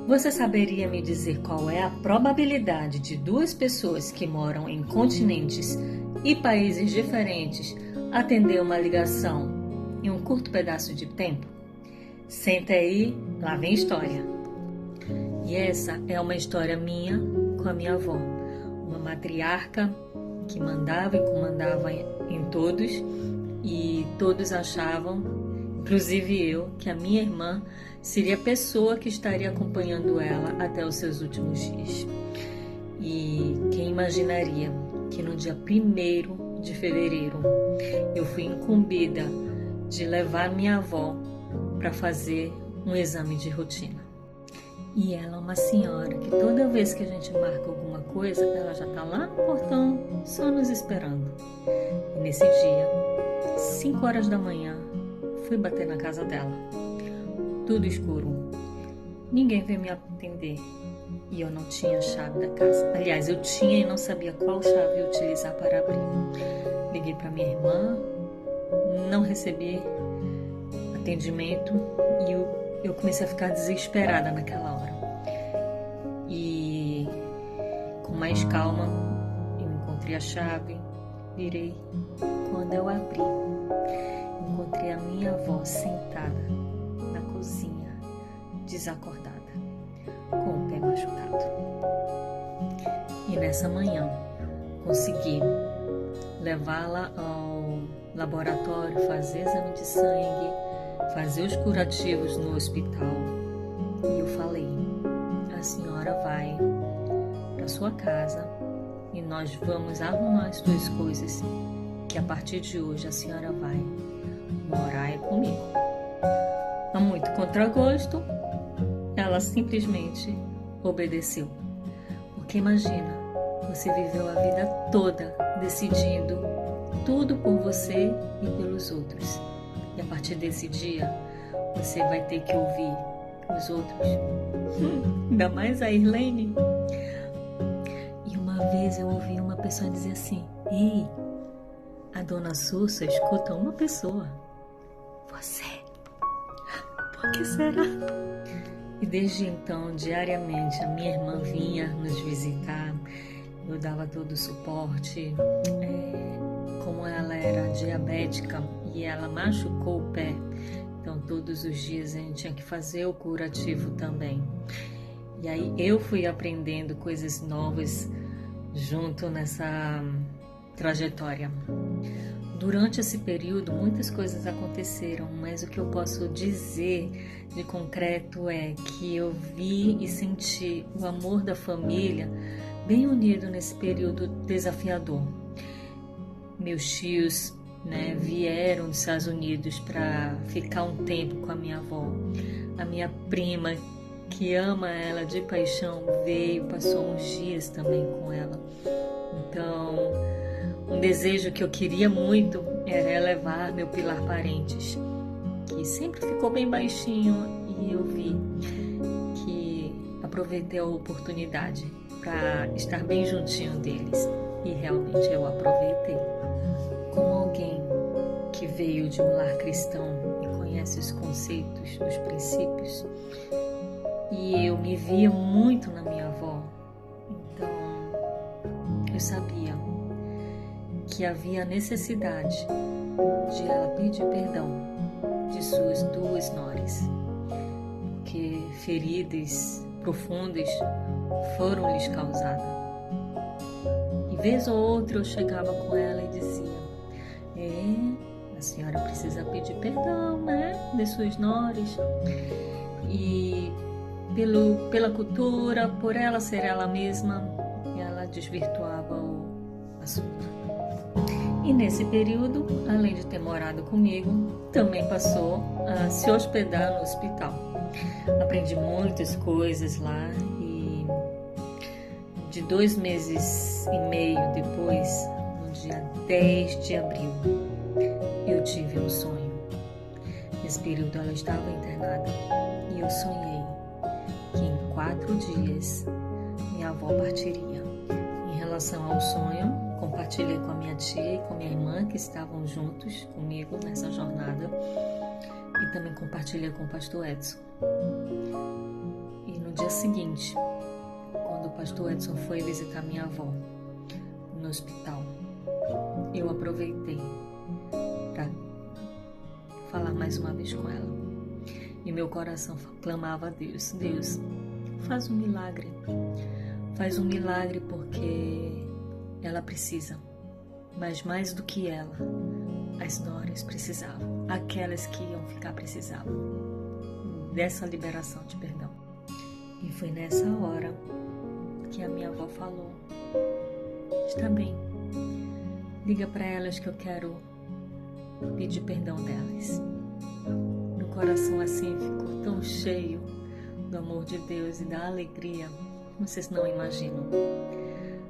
Você saberia me dizer qual é a probabilidade de duas pessoas que moram em continentes e países diferentes atender uma ligação em um curto pedaço de tempo? Senta aí, lá vem história. E essa é uma história minha com a minha avó, uma matriarca que mandava e comandava em todos, e todos achavam, inclusive eu, que a minha irmã seria a pessoa que estaria acompanhando ela até os seus últimos dias. E quem imaginaria que no dia 1º de fevereiro eu fui incumbida de levar minha avó para fazer um exame de rotina. E ela é uma senhora que toda vez que a gente marca alguma coisa, ela já está lá no portão, só nos esperando. E nesse dia, 5 horas da manhã, fui bater na casa dela. Tudo escuro. Ninguém veio me atender. E eu não tinha a chave da casa. Aliás, eu tinha e não sabia qual chave utilizar para abrir. Liguei para minha irmã, não recebi atendimento e eu comecei a ficar desesperada naquela hora. E com mais calma, eu encontrei a chave, virei. Quando eu abri, encontrei a minha avó sentada na cozinha, desacordada, com o pé machucado. E nessa manhã, consegui levá-la ao laboratório, fazer exame de sangue, fazer os curativos no hospital. E eu falei: a senhora vai para sua casa e nós vamos arrumar as suas coisas, que a partir de hoje a senhora vai morar comigo. A muito contragosto, ela simplesmente obedeceu. Porque imagina, você viveu a vida toda decidindo tudo por você e pelos outros. E a partir desse dia, você vai ter que ouvir os outros. Ainda mais a Irlene. E uma vez eu ouvi uma pessoa dizer assim: ei, a dona Sussa escuta uma pessoa. Você. Por que será? E desde então, diariamente, a minha irmã vinha nos visitar. Eu dava todo o suporte. Como ela era diabética e ela machucou o pé, então todos os dias a gente tinha que fazer o curativo também. E aí eu fui aprendendo coisas novas junto nessa trajetória. Durante esse período, muitas coisas aconteceram, mas o que eu posso dizer de concreto é que eu vi e senti o amor da família bem unido nesse período desafiador. Meus tios, vieram dos Estados Unidos para ficar um tempo com a minha avó. A minha prima, que ama ela de paixão, veio, passou uns dias também com ela. Então, um desejo que eu queria muito era levar meu Pilar Parentes, que sempre ficou bem baixinho, e eu vi que aproveitei a oportunidade para estar bem juntinho deles. E realmente eu aproveitei. Como alguém que veio de um lar cristão e conhece os conceitos, os princípios, e eu me via muito na minha avó, então eu sabia que havia necessidade de ela pedir perdão de suas duas noras, porque feridas profundas foram lhes causadas. E vez ou outra eu chegava com ela e dizia: a senhora precisa pedir perdão, de suas noras. E pela cultura, por ela ser ela mesma, ela desvirtuava o assunto. E nesse período, além de ter morado comigo, também passou a se hospedar no hospital. Aprendi muitas coisas lá e de 2 meses e meio depois, no dia 10 de abril, eu tive um sonho. Nesse período ela estava internada e eu sonhei que em 4 dias minha avó partiria. Em relação ao sonho, compartilhei com a minha tia e com a minha irmã, que estavam juntos comigo nessa jornada, e também compartilhei com o pastor Edson. E no dia seguinte, quando o pastor Edson foi visitar minha avó no hospital, eu aproveitei para falar mais uma vez com ela. E meu coração clamava a Deus: Deus, faz um milagre. Faz um milagre porque ela precisa. Mas mais do que ela, as noras precisavam. Aquelas que iam ficar precisavam dessa liberação de perdão. E foi nessa hora que a minha avó falou: está bem, liga para elas que eu quero pedir perdão delas. Meu coração assim ficou tão cheio do amor de Deus e da alegria, vocês não imaginam.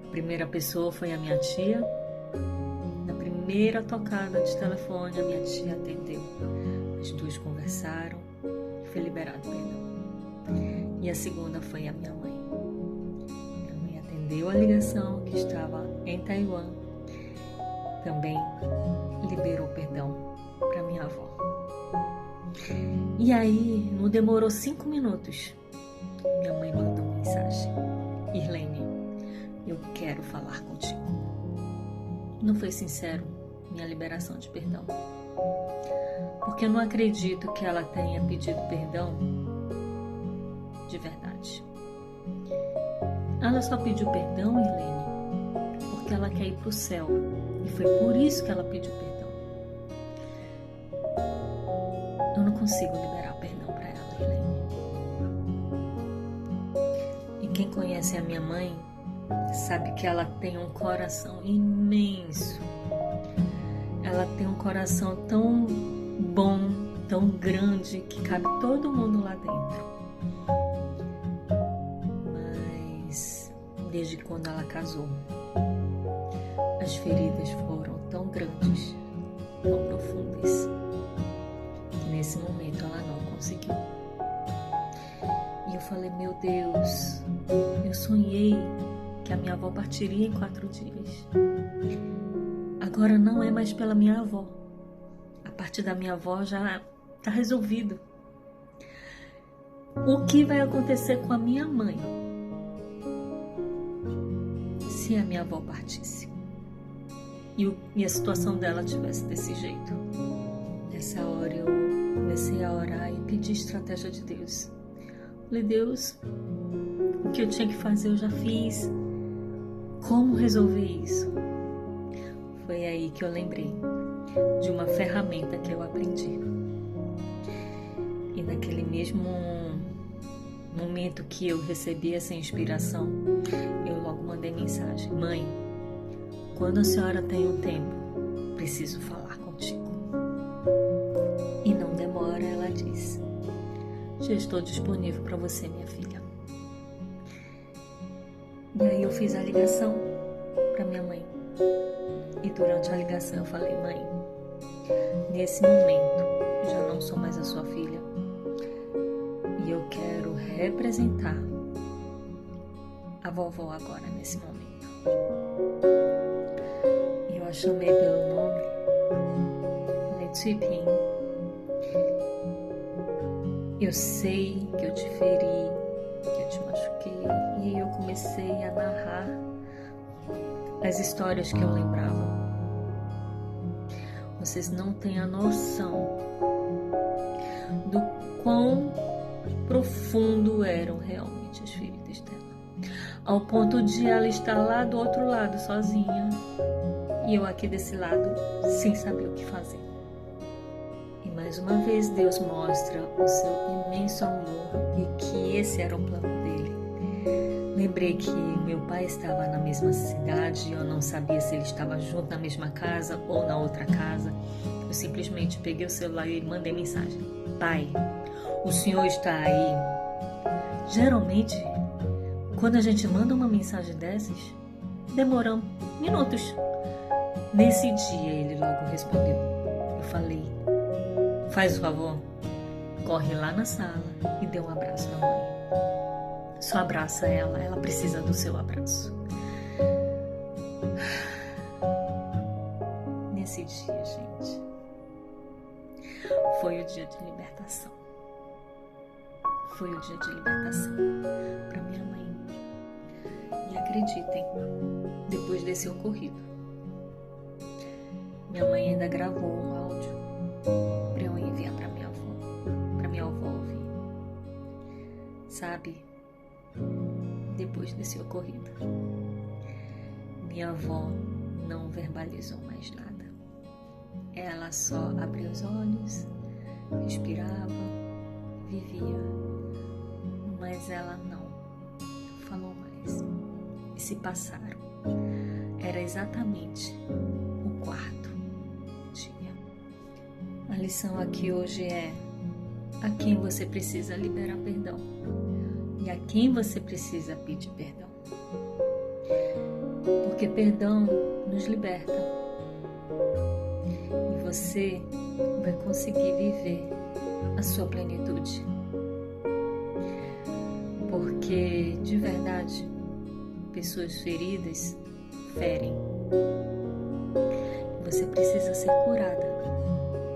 A primeira pessoa foi a minha tia. Na primeira tocada de telefone, a minha tia atendeu. As duas conversaram e foi liberado perdão. E a segunda foi a minha mãe. Minha mãe atendeu a ligação que estava em Taiwan. Também liberou perdão para minha avó. E aí, não demorou 5 minutos. Minha mãe mandou mensagem: Irlene, eu quero falar contigo. Não foi sincero minha liberação de perdão, porque eu não acredito que ela tenha pedido perdão de verdade. Ela só pediu perdão, Irlene, porque ela quer ir para o céu, e foi por isso que ela pediu perdão. Eu não consigo liberar perdão para ela, Irlene. E quem conhece a minha mãe sabe que ela tem um coração imenso. Ela tem um coração tão bom, tão grande, que cabe todo mundo lá dentro. Mas desde quando ela casou, as feridas foram tão grandes, tão profundas, que nesse momento ela não conseguiu. E eu falei: meu Deus, eu sonhei que a minha avó partiria em 4 dias. Agora não é mais pela minha avó. A parte da minha avó já está resolvido. O que vai acontecer com a minha mãe se a minha avó partisse e a situação dela tivesse desse jeito? Nessa hora eu comecei a orar e pedir estratégia de Deus. Falei: Deus, o que eu tinha que fazer eu já fiz. Como resolver isso? Foi aí que eu lembrei de uma ferramenta que eu aprendi. E naquele mesmo momento que eu recebi essa inspiração, eu logo mandei mensagem: mãe, quando a senhora tem um tempo, preciso falar contigo. E não demora, ela disse: já estou disponível para você, minha filha. E aí eu fiz a ligação para minha mãe. E durante a ligação eu falei: mãe, nesse momento eu já não sou mais a sua filha. E eu quero representar a vovó agora, nesse momento. E eu a chamei pelo nome. Falei: Tsui-Pin, eu sei que eu te feri, que eu te machuquei. E aí eu comecei a narrar as histórias que eu lembrava. Vocês não têm a noção do quão profundo eram realmente as feridas dela, ao ponto de ela estar lá do outro lado sozinha e eu aqui desse lado sem saber o que fazer. E mais uma vez Deus mostra o seu imenso amor e que esse era o plano dele. Lembrei que meu pai estava na mesma cidade e eu não sabia se ele estava junto na mesma casa ou na outra casa. Eu simplesmente peguei o celular e mandei mensagem: pai, o senhor está aí? Geralmente, quando a gente manda uma mensagem dessas, demora minutos. Nesse dia ele logo respondeu. Eu falei: faz o favor, corre lá na sala e dê um abraço na mãe. Só abraça ela, ela precisa do seu abraço. Nesse dia, gente, foi o dia de libertação. foi o dia de libertação para minha mãe. E acreditem, depois desse ocorrido, minha mãe ainda gravou um áudio para eu enviar para minha avó ouvir. Sabe, depois desse ocorrido, minha avó não verbalizou mais nada. Ela só abria os olhos, respirava, vivia, mas ela não falou mais. E se passaram. Era exatamente o quarto dia. A lição aqui hoje é: a quem você precisa liberar perdão e a quem você precisa pedir perdão. Porque perdão nos liberta e você vai conseguir viver a sua plenitude. Porque, de verdade, pessoas feridas ferem. Você precisa ser curada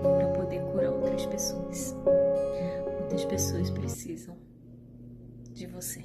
para poder curar outras pessoas. Muitas pessoas precisam de você.